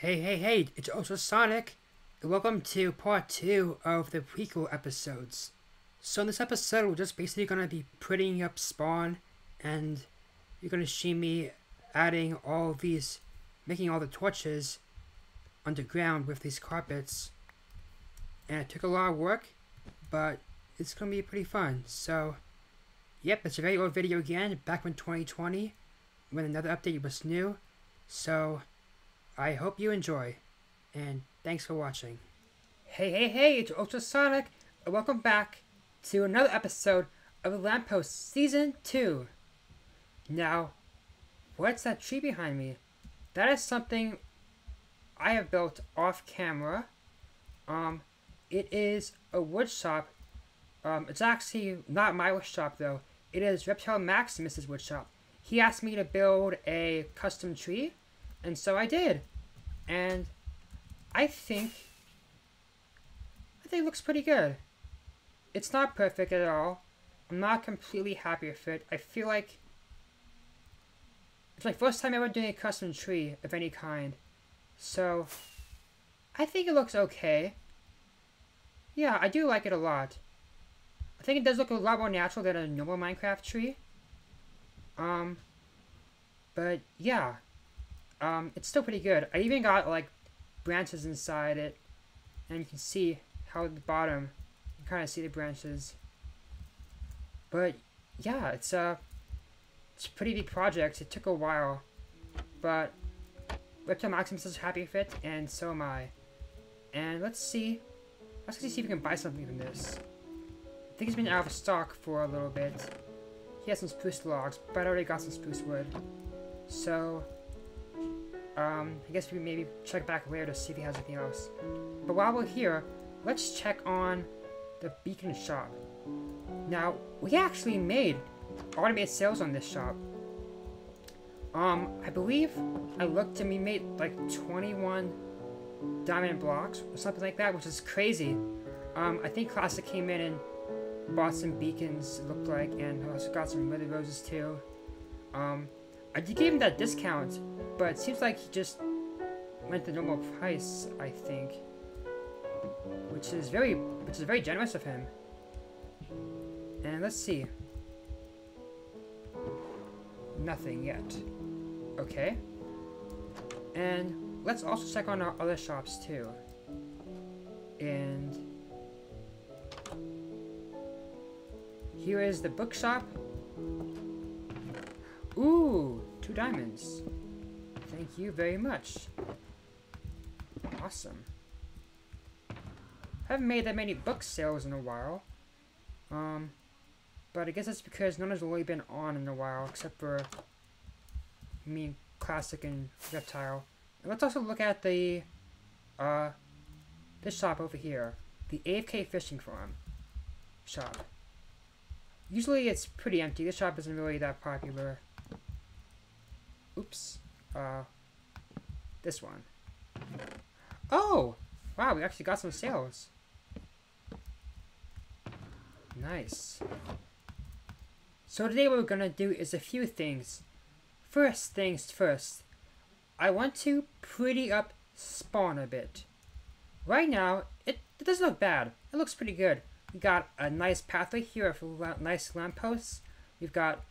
Hey, it's UltraSonic, and welcome to part 2 of the prequel episodes. So in this episode, we're just basically going to be putting up Spawn, and you're going to see me adding all these, making all the torches underground with these carpets. And it took a lot of work, but it's going to be pretty fun. So, yep, it's a very old video again, back in 2020, when another update was new. So, I hope you enjoy, and thanks for watching. Hey, it's UltraSonic, and welcome back to another episode of The Lamppost Season 2. Now, what's that tree behind me? That is something I have built off camera. It is a wood shop. It's actually not my wood shop though. It is Reptile Maximus's wood shop. He asked me to build a custom tree, and so I did. And I think it looks pretty good. It's not perfect at all. I'm not completely happy with it. I feel like it's my first time ever doing a custom tree of any kind. So I think it looks okay. Yeah, I do like it a lot. I think it does look a lot more natural than a normal Minecraft tree. But yeah. It's still pretty good. I even got like branches inside it, and you can see how at the bottom you kind of see the branches. But yeah, it's a pretty big project. It took a while, but Reptile Maximus is happy with it, and so am I. And let's see if we can buy something from this. I think he's been out of stock for a little bit. He has some spruce logs, but I already got some spruce wood. So I guess we maybe check back later to see if he has anything else. But while we're here, let's check on the beacon shop. Now, we actually made automated sales on this shop. I believe I looked and we made like 21 diamond blocks or something like that, which is crazy. I think Classic came in and bought some beacons, it looked like, and also got some wither roses too. I did give him that discount, but it seems like he just went the normal price, I think. Which is very generous of him. And let's see. Nothing yet. Okay. And let's also check on our other shops too. And here is the bookshop. Ooh, 2 diamonds. Thank you very much. Awesome. Haven't made that many book sales in a while. But I guess that's because none has really been on in a while, except for me, Classic, and Reptile. And let's also look at the this shop over here, the AFK Fishing Farm shop. Usually it's pretty empty. This shop isn't really that popular. Oops. This one. Oh! Wow, we actually got some sales. Nice. So today what we're gonna do is a few things. First things first. I want to pretty up Spawn a bit. Right now, it doesn't look bad. It looks pretty good. We got a nice pathway here of nice lampposts. We've got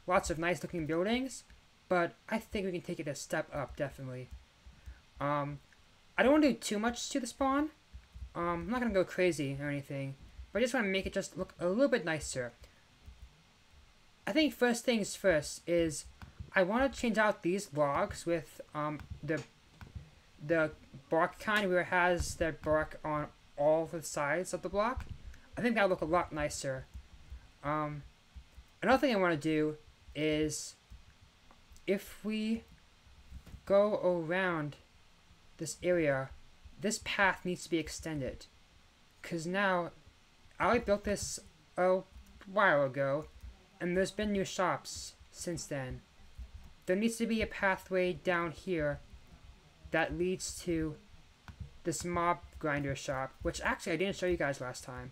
lots of nice looking buildings, but I think we can take it a step up, definitely. I don't want to do too much to the spawn. I'm not going to go crazy or anything, but I just want to make it just look a little bit nicer. I think first things first is I want to change out these logs with the bark kind where it has that bark on all the sides of the block. I think that'll look a lot nicer. Another thing I want to do is if we go around this area, this path needs to be extended. Because now, I built this a while ago, and there's been new shops since then. There needs to be a pathway down here that leads to this mob grinder shop, which actually I didn't show you guys last time.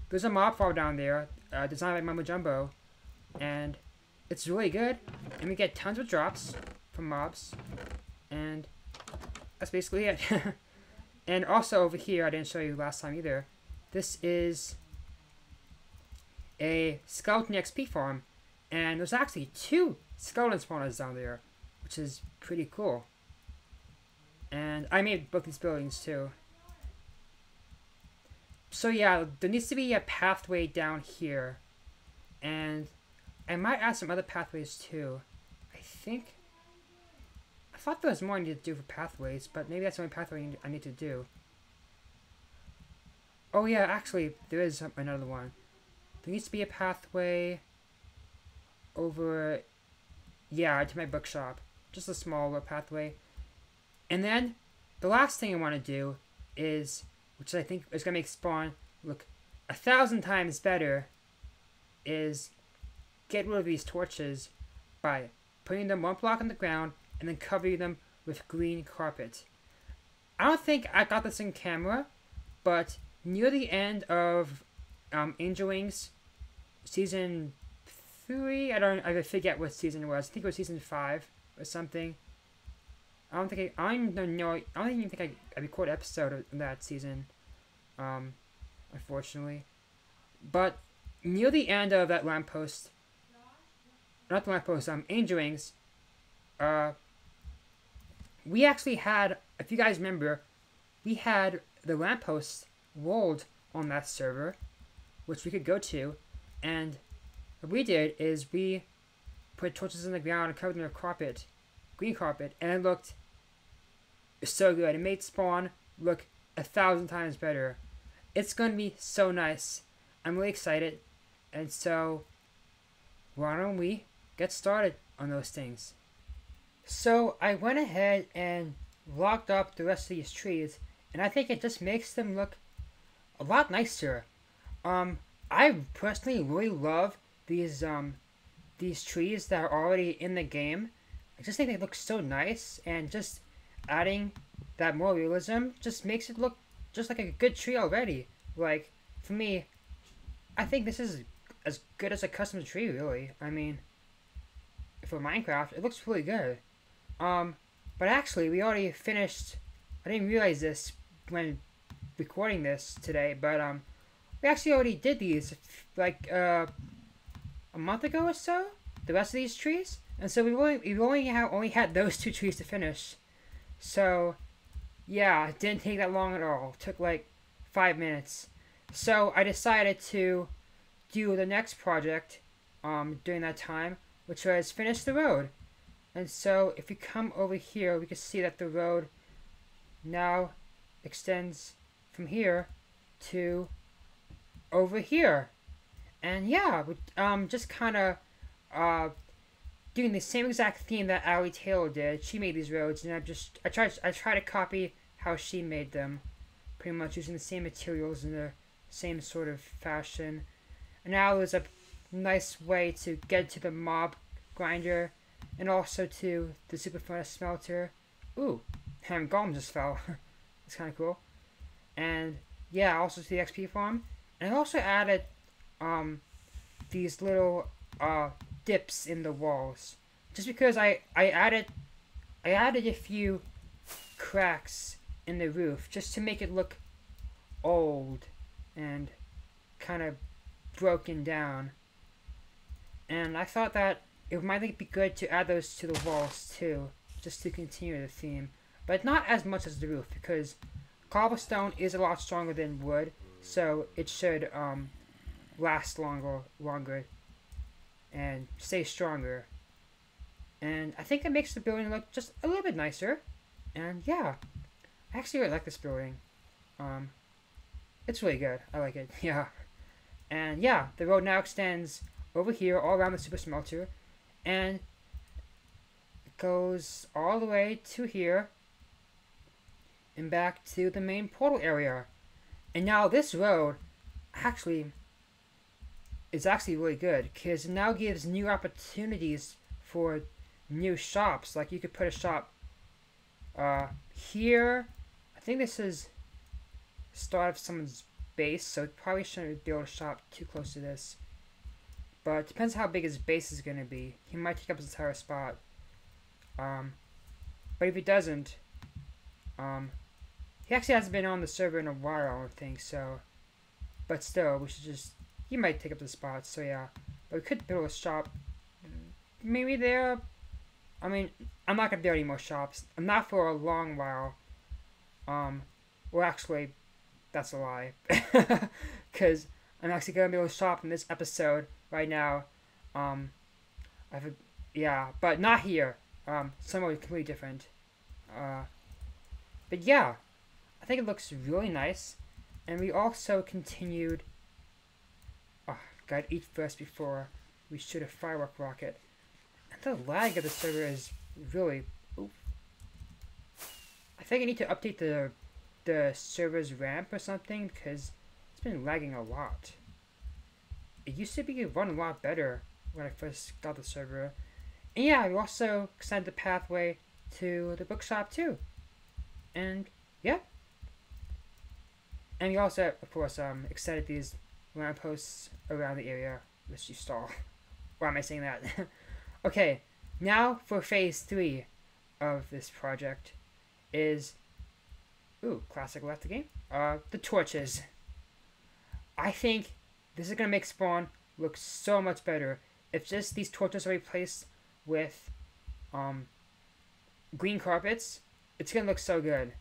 There's a mob farm down there, designed by Mumbo Jumbo, and it's really good, and we get tons of drops for mobs. And that's basically it. And also over here, I didn't show you last time either. This is a skeleton XP farm. And there's actually 2 skeleton spawners down there, which is pretty cool. And I made both these buildings too. So yeah, there needs to be a pathway down here. And I might add some other pathways too. I thought there was more I needed to do for pathways, but maybe that's the only pathway I need to do. Oh yeah, actually, there is another one. There needs to be a pathway over, yeah, to my bookshop. Just a small little pathway. And then, the last thing I want to do is, which I think is going to make spawn look 1,000 times better, is get rid of these torches by putting them 1 block on the ground and then covering them with green carpet. I don't think I got this in camera, but near the end of Angel Wings season 3, I forget what season it was. I think it was season 5 or something. I don't even think I recorded an episode of that season, unfortunately. But near the end of that lamppost, not the lamppost, Angel Wings, we actually had, if you guys remember, we had the lamppost rolled on that server, which we could go to, and what we did is we put torches in the ground and covered them with carpet, green carpet, and it looked so good. It made spawn look 1,000 times better. It's going to be so nice. I'm really excited, and so why don't we get started on those things? So I went ahead and locked up the rest of these trees, and I think it just makes them look a lot nicer. I personally really love these trees that are already in the game. I just think they look so nice, and just adding that more realism just makes it look just like a good tree already. Like, for me, I think this is as good as a custom tree, really. I mean, for Minecraft, it looks really good. But actually, we already finished. I didn't realize this when recording this today, but we actually already did these like a month ago or so. The rest of these trees, and so we only had those 2 trees to finish. So yeah, it didn't take that long at all. It took like 5 minutes. So I decided to do the next project during that time, which was finish the road. And so if we come over here, we can see that the road now extends from here to over here. And yeah, just kind of doing the same exact theme that Allie Taylor did. She made these roads, and I try to copy how she made them, pretty much using the same materials in the same sort of fashion. And now there's a nice way to get to the mob grinder, and also to the super furnace smelter. Ooh, golem just fell. It's kind of cool. And yeah, also to the XP farm. And I also added these little dips in the walls, just because I added a few cracks in the roof just to make it look old and kind of broken down. And I thought that it might be good to add those to the walls too, just to continue the theme, but not as much as the roof, because cobblestone is a lot stronger than wood, so it should last longer and stay stronger. And I think it makes the building look just a little bit nicer. And yeah, I actually really like this building. It's really good. I like it. Yeah. And yeah, the road now extends over here all around the super smelter, and it goes all the way to here and back to the main portal area. And now this road actually is really good, because it now gives new opportunities for new shops. Like, you could put a shop here. I think this is start of someone's base, so it probably shouldn't build a shop too close to this. But it depends how big his base is going to be. He might take up his entire spot. Um, but if he doesn't, he actually hasn't been on the server in a while, I don't think, so. But still, we should just, he might take up the spot, so yeah. But we could build a shop, maybe there. I mean, I'm not gonna build any more shops. Not for a long while. Well, actually, that's a lie. Because I'm actually gonna build a shop in this episode right now. Yeah, but not here. Somewhere completely different. But yeah, I think it looks really nice. And we also continued. Oh, gotta eat first before we shoot a firework rocket. And the lag of the server is really. Oof. I think I need to update the server's ramp or something because it's been lagging a lot. It used to be run a lot better when I first got the server. And yeah, we also extended the pathway to the bookshop too. And yeah. And we also, of course, extended these lampposts around the area, which you saw. Why am I saying that? Okay, now for phase 3 of this project is, ooh, classic left game. The torches. I think this is gonna make spawn look so much better if just these torches are replaced with green carpets. It's gonna look so good.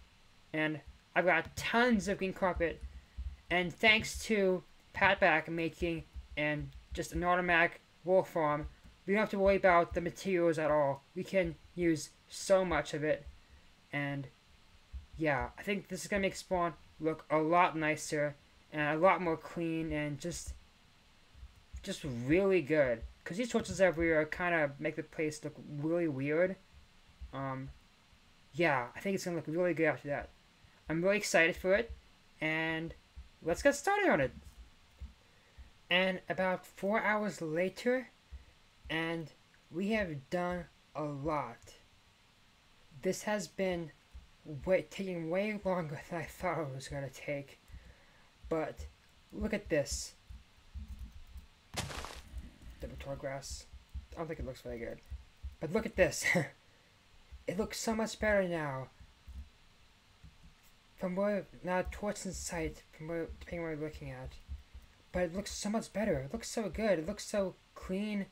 And I've got tons of green carpet, and thanks to Patback making and just an automatic wool farm, we don't have to worry about the materials at all. We can use so much of it, and yeah, I think this is gonna make spawn look a lot nicer and a lot more clean and just really good. Cause these torches everywhere kind of make the place look really weird. Yeah, I think it's gonna look really good after that. I'm really excited for it, and let's get started on it. And about 4 hours later, and we have done a lot. This has been taking way longer than I thought it was going to take. But look at this. The grass. I don't think it looks very good. But look at this. It looks so much better now. From where, now towards in sight, from where, depending on where you're looking at. But it looks so much better. It looks so good. It looks so clean.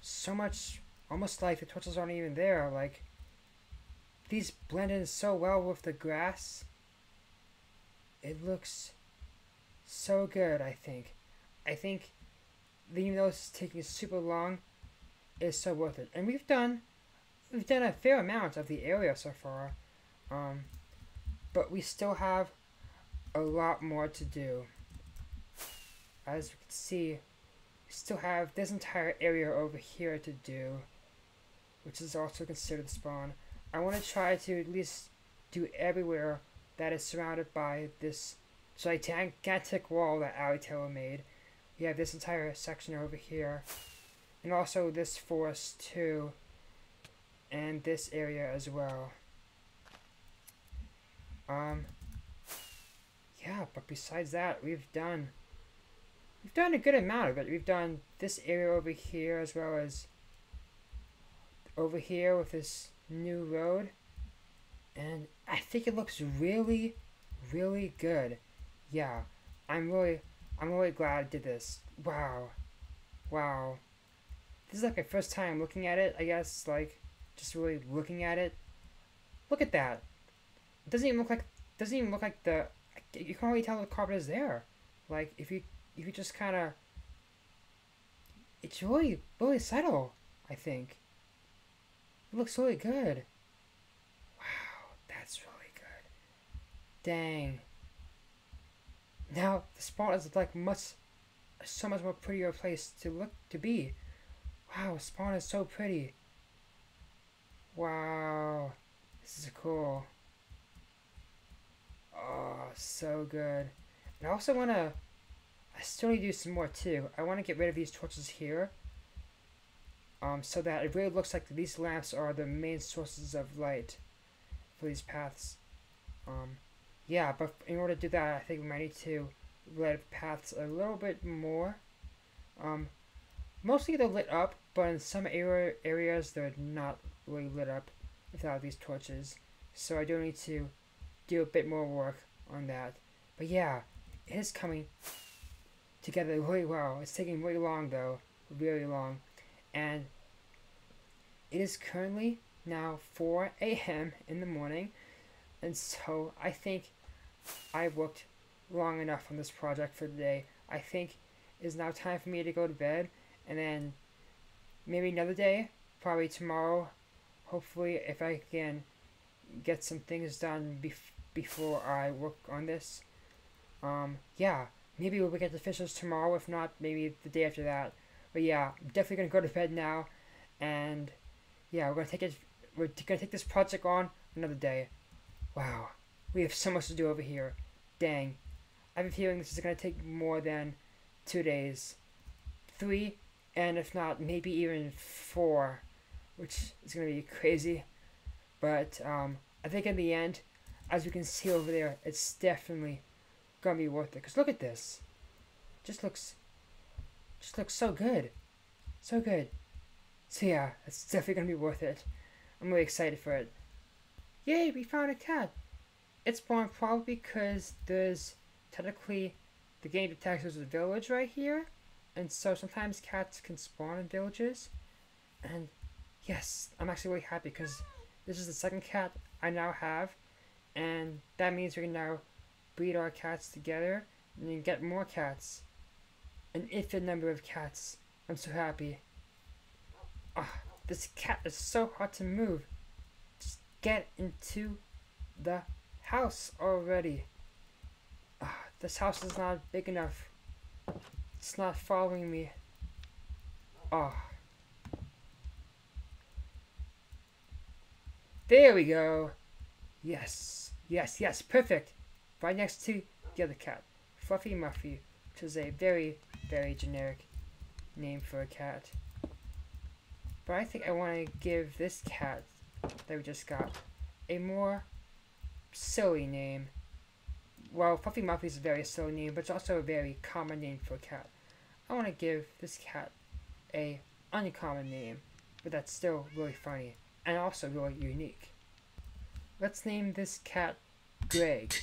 So much, almost like the torches aren't even there. Like, these blend in so well with the grass. It looks so good, I think. I think, even though it's taking super long, it's so worth it. And we've done a fair amount of the area so far. But we still have a lot more to do. As you can see, we still have this entire area over here to do, which is also considered the spawn. I want to try to at least do everywhere that is surrounded by this gigantic wall that Ali Taylor made. We have this entire section over here, and also this forest too, and this area as well. Yeah, but besides that, we've done a good amount of it. We've done this area over here as well as over here with this new road, and I think it looks really, really good. Yeah, I'm really glad I did this. Wow. This is like my first time looking at it, I guess, like just really looking at it. Look at that. It doesn't even look like the, you can't really tell the carpet is there. Like if you just kind of, it's really subtle, I think. It looks really good. Wow, that's really good. Dang. Now the spawn is like so much more prettier place to be. Wow, spawn is so pretty. Wow, this is cool. Oh, so good. And I still need to do some more too. I want to get rid of these torches here. So that it really looks like these lamps are the main sources of light for these paths. Yeah, but in order to do that, I think we might need to light paths a little bit more. Mostly they're lit up, but in some areas they're not really lit up without these torches. So I do need to do a bit more work on that. But yeah, it is coming together really well. It's taking really long though, really long. And it is currently now 4 a.m. in the morning. And so I think I've worked long enough on this project for the day. I think it's now time for me to go to bed, and then maybe another day, probably tomorrow, hopefully, if I can get some things done before I work on this. Yeah, maybe we'll get the fishes tomorrow, if not, maybe the day after that. But yeah, I'm definitely gonna go to bed now, and yeah, we're gonna take this project on another day. Wow, we have so much to do over here. Dang, I have a feeling this is gonna take more than 2 days, 3, and if not, maybe even 4, which is gonna be crazy. But I think in the end, as you can see over there, it's definitely gonna be worth it. Cause look at this, just looks so good, so good. So yeah, it's definitely gonna be worth it. I'm really excited for it. Yay, we found a cat. It's spawned probably because there's technically the game detects there's a village right here, and so sometimes cats can spawn in villages. And yes, I'm actually really happy because this is the second cat I now have, and that means we can now breed our cats together and then get more cats, an infinite number of cats. I'm so happy. Ah, this cat is so hard to move. Just get into the house already. Ah, this house is not big enough. It's not following me. Ah. There we go. Yes, yes, yes, perfect. Right next to the other cat, Fluffy Muffy, which is a very, very generic name for a cat. But I think I want to give this cat that we just got a more silly name. Well, Fluffy Muffy is a very silly name, but it's also a very common name for a cat. I want to give this cat a uncommon name, but that's still really funny and also really unique. Let's name this cat Greg,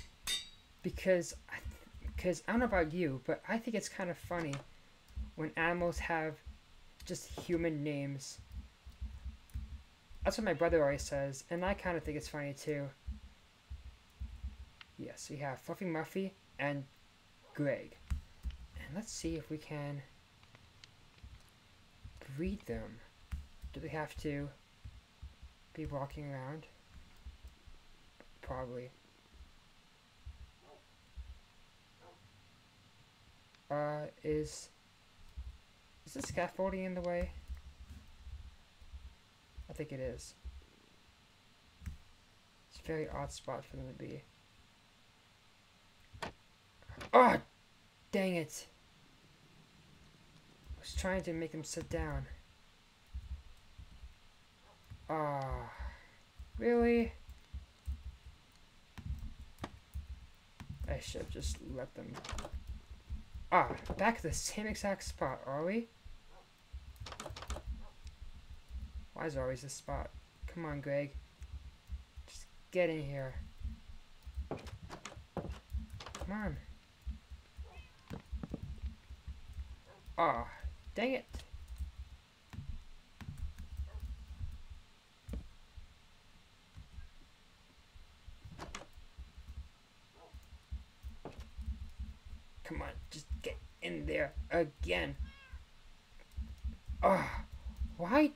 because I don't know about you, but I think it's kind of funny when animals have just human names. That's what my brother always says, and I kind of think it's funny too. Yes, we have Fluffy Muffy and Greg. And let's see if we can breed them. Do they have to be walking around? Probably. Is the scaffolding in the way? I think it is. It's a very odd spot for them to be. Oh, dang it. I was trying to make them sit down. Ah, really? I should have just let them. Ah, back to the same exact spot, are we? Why is there always this spot? Come on, Greg. Just get in here. Come on. Ah, dang it. Come on, just get in there again. Ah, why?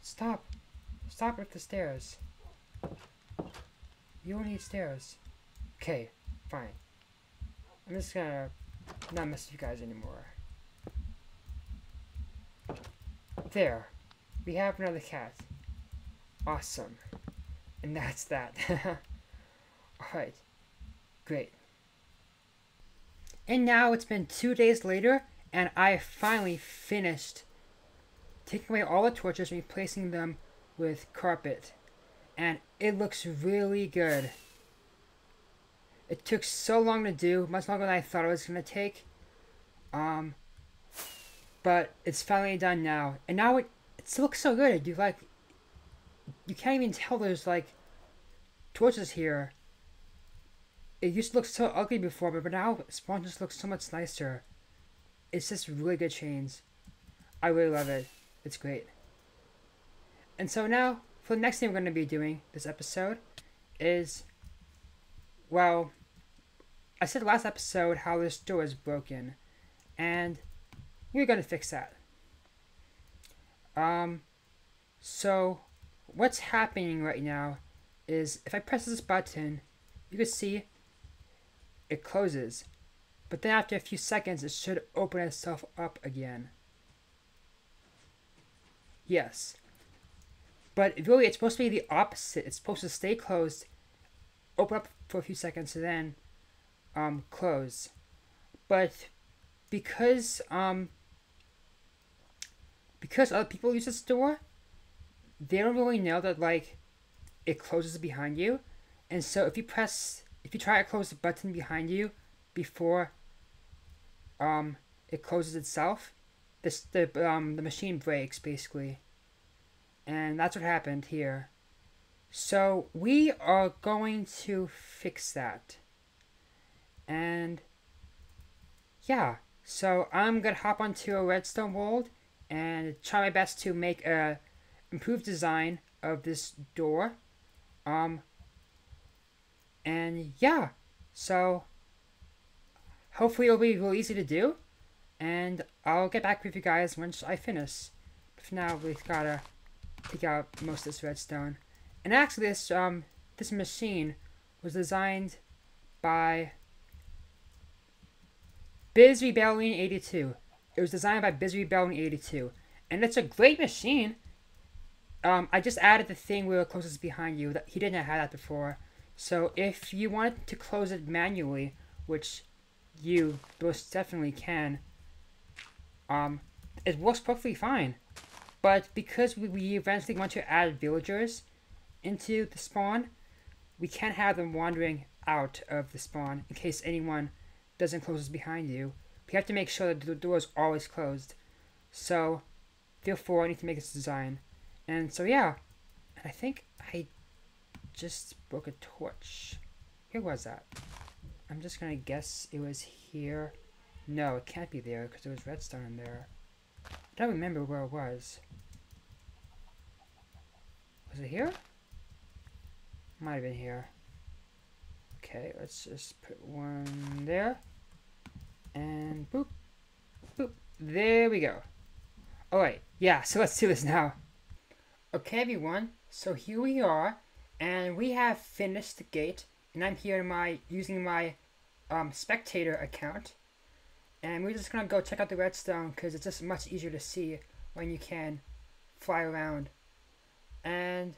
Stop. Stop with the stairs. You don't need stairs. Okay, fine. I'm just gonna not mess with you guys anymore. There. We have another cat. Awesome. And that's that. Alright. Great. And now it's been 2 days later, and I finally finished taking away all the torches and replacing them with carpet. And it looks really good. It took so long to do, much longer than I thought it was going to take. but it's finally done now. And now it still looks so good. You can't even tell there's like torches here. It used to look so ugly before, but now Spawn just looks so much nicer. It's just really good chains. I really love it. It's great. And so now, for the next thing we're going to be doing this episode is, well, I said last episode how this door is broken, and we're going to fix that. So what's happening right now is if I press this button, you can see it closes, but then after a few seconds it should open itself up again. Yes, but really it's supposed to be the opposite. It's supposed to stay closed, open up for a few seconds, and then close. But because other people use this door, they don't really know that like it closes behind you, and so if you try to close the button behind you before it closes itself, the machine breaks basically, and that's what happened here. So we are going to fix that, and yeah, so I'm gonna hop onto a redstone world and try my best to make a improved design of this door. And yeah, so hopefully it'll be real easy to do, and I'll get back with you guys once I finish. But for now, we've gotta take out most of this redstone. And actually, this machine was designed by Biz Rebellion 82. It was designed by Biz Rebellion 82, and it's a great machine. I just added the thing where it closes behind you. That he didn't have that before. So if you wanted to close it manually, which you most definitely can, it works perfectly fine. But because we eventually want to add villagers into the spawn, we can't have them wandering out of the spawn in case anyone doesn't close this behind you. We have to make sure that the door is always closed. So therefore I need to make this design. And so yeah, I think I just broke a torch. Where was that? I'm just gonna guess it was here. No, it can't be there because there was redstone in there. I don't remember where it was. Was it here? Might have been here. Okay, let's just put one there. And boop. Boop. There we go. Alright, yeah, so let's do this now. Okay everyone, so here we are. And we have finished the gate, and I'm here using my spectator account, and we're just gonna go check out the redstone because it's just much easier to see when you can fly around. And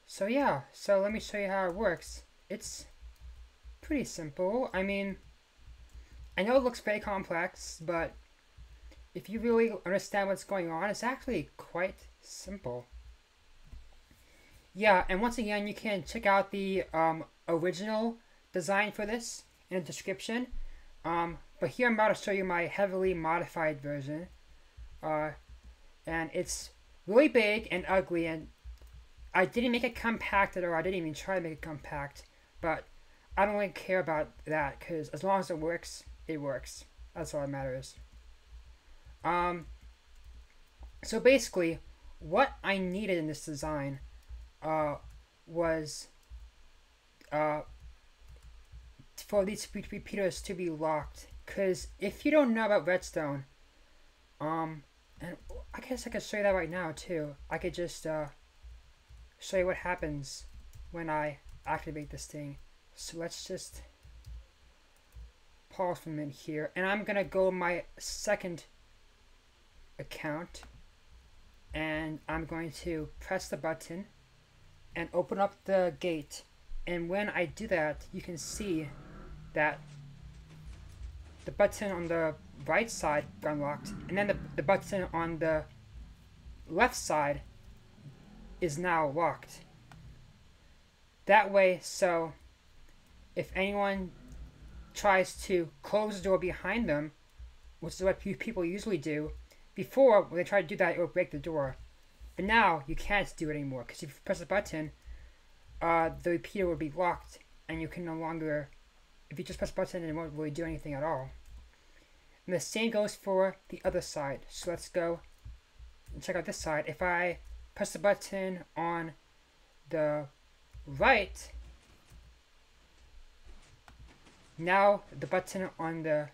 so yeah, so let me show you how it works. It's pretty simple. I mean, I know it looks very complex, but if you really understand what's going on, it's actually quite simple. Yeah, and once again, you can check out the original design for this in the description. But here I'm about to show you my heavily modified version. And it's really big and ugly, and I didn't make it compact at all. I didn't even try to make it compact. But I don't really care about that, because as long as it works, it works. That's all that matters. So basically, what I needed in this design was for these repeaters to be locked, because if you don't know about redstone, and I guess I could show you that right now too. I could just show you what happens when I activate this thing. So let's just pause for a minute here, and I'm gonna go my second account, and I'm going to press the button and open up the gate. And when I do that, you can see that the button on the right side got unlocked, and then the button on the left side is now locked. That way, so if anyone tries to close the door behind them, which is what people usually do, before, when they tried to do that, it would break the door. But now, you can't do it anymore, because if you press a button, the repeater would be locked, and you can no longer, if you just press a button, it won't really do anything at all. And the same goes for the other side. So let's go and check out this side. If I press the button on the right, now the button on the,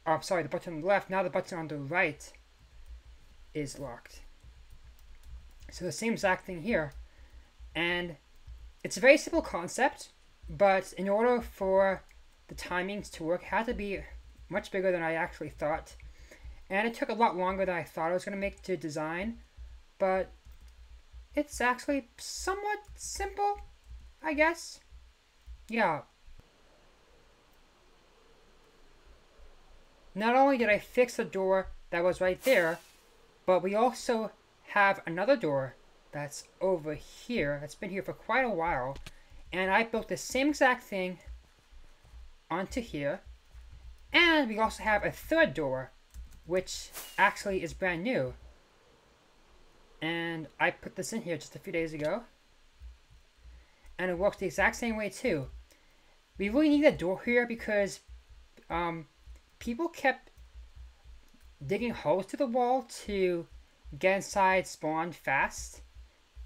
oh, sorry, the button on the left, now the button on the right is locked. So the same exact thing here. And it's a very simple concept, but in order for the timings to work, it had to be much bigger than I actually thought. And it took a lot longer than I thought it was going to make to design, but it's actually somewhat simple, I guess. Yeah. Not only did I fix the door that was right there, but we also have another door that's over here, that's been here for quite a while, and I built the same exact thing onto here. And we also have a third door, which actually is brand new. And I put this in here just a few days ago. And it works the exact same way too. We really need a door here because people kept digging holes to the wall to get inside spawn fast.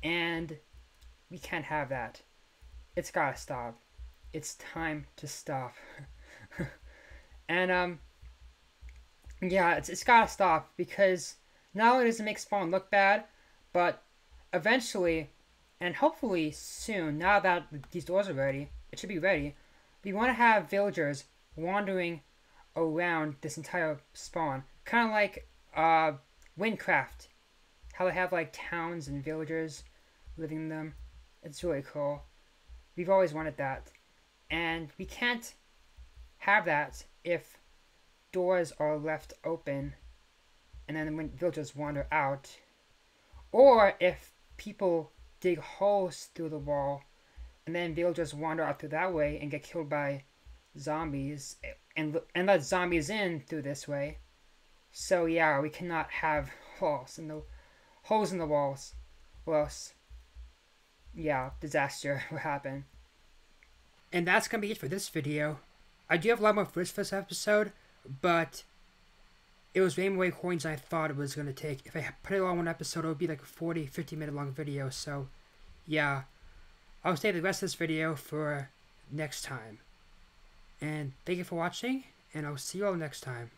And we can't have that. It's gotta stop. It's time to stop. And, yeah, it's gotta stop, because not only does it make spawn look bad, but eventually, and hopefully soon, now that these doors are ready, it should be ready, we want to have villagers wandering around this entire spawn. Kind of like, Windcraft. How they have, like, towns and villagers living in them. It's really cool. We've always wanted that. And we can't have that if doors are left open and then when villagers wander out, or if people dig holes through the wall and then villagers wander out through that way and get killed by zombies and let zombies in through this way. So yeah, we cannot have holes in the walls, or else, yeah, disaster will happen. And that's gonna be it for this video. I do have a lot more footage for this episode, but it was way more recordings than I thought it was going to take. If I put it all in one episode, it would be like a 40, 50-minute long video. So, yeah, I'll save the rest of this video for next time. And thank you for watching, and I'll see you all next time.